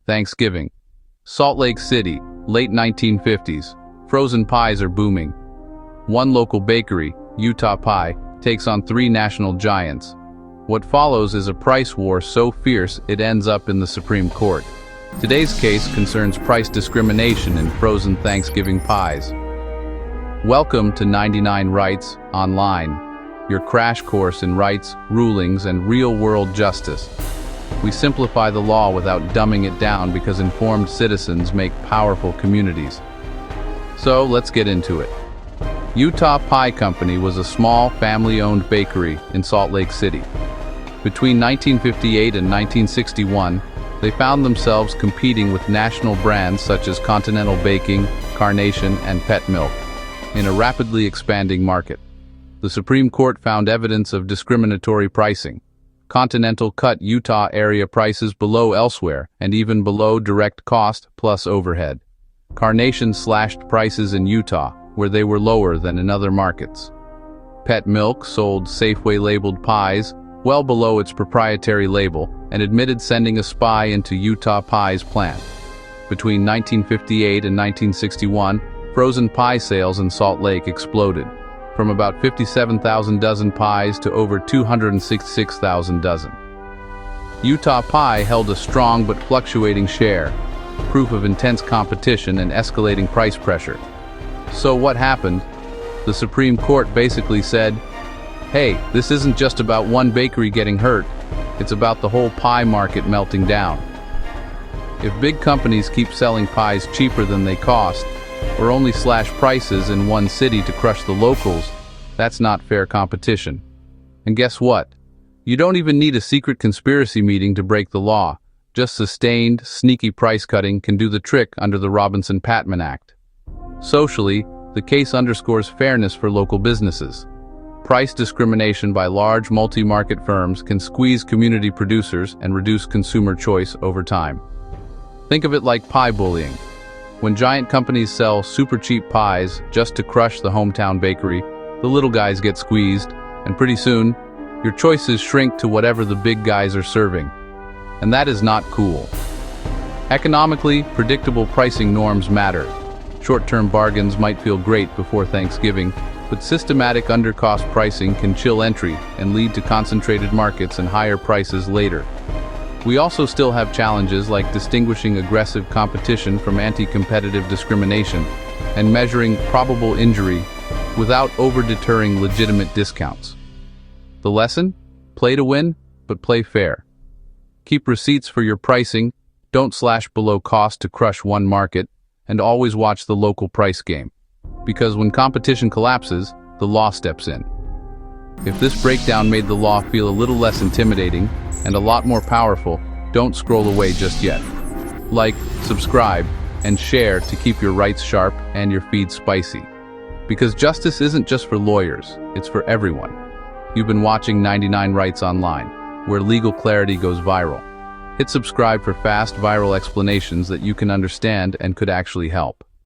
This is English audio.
Thanksgiving. Salt Lake City, late 1950s. Frozen pies are booming. One local bakery, Utah Pie, takes on three national giants. What follows is a price war so fierce it ends up in the Supreme Court. Today's case concerns price discrimination in frozen Thanksgiving pies. Welcome to 99 Rights Online, your crash course in rights, rulings, and real-world justice. We simplify the law without dumbing it down because informed citizens make powerful communities. So let's get into it. Utah Pie Company was a small, family-owned bakery in Salt Lake City. Between 1958 and 1961, they found themselves competing with national brands such as Continental Baking, Carnation, and Pet Milk in a rapidly expanding market. The Supreme Court found evidence of discriminatory pricing. Continental cut Utah area prices below elsewhere and even below direct cost plus overhead. Carnation slashed prices in Utah, where they were lower than in other markets. Pet Milk sold Safeway-labeled pies well below its proprietary label and admitted sending a spy into Utah Pie's plant. Between 1958 and 1961, frozen pie sales in Salt Lake exploded, from about 57,000 dozen pies to over 266,000 dozen. Utah Pie held a strong but fluctuating share, proof of intense competition and escalating price pressure. So what happened? The Supreme Court basically said, hey, this isn't just about one bakery getting hurt, it's about the whole pie market melting down. If big companies keep selling pies cheaper than they cost, or only slash prices in one city to crush the locals, that's not fair competition. And guess what? You don't even need a secret conspiracy meeting to break the law. Just sustained, sneaky price cutting can do the trick under the Patman Act. Socially, the case underscores fairness for local businesses. Price discrimination by large multi-market firms can squeeze community producers and reduce consumer choice over time. Think of it like pie bullying. When giant companies sell super cheap pies just to crush the hometown bakery, the little guys get squeezed, and pretty soon, your choices shrink to whatever the big guys are serving. And that is not cool. Economically, predictable pricing norms matter. Short-term bargains might feel great before Thanksgiving, but systematic undercost pricing can chill entry and lead to concentrated markets and higher prices later. We also still have challenges like distinguishing aggressive competition from anti-competitive discrimination and measuring probable injury without over-deterring legitimate discounts. The lesson? Play to win, but play fair. Keep receipts for your pricing, don't slash below cost to crush one market, and always watch the local price game. Because when competition collapses, the law steps in. If this breakdown made the law feel a little less intimidating and a lot more powerful, don't scroll away just yet. Like, subscribe, and share to keep your rights sharp and your feed spicy. Because justice isn't just for lawyers, it's for everyone. You've been watching 99 Rights Online, where legal clarity goes viral. Hit subscribe for fast, viral explanations that you can understand and could actually help.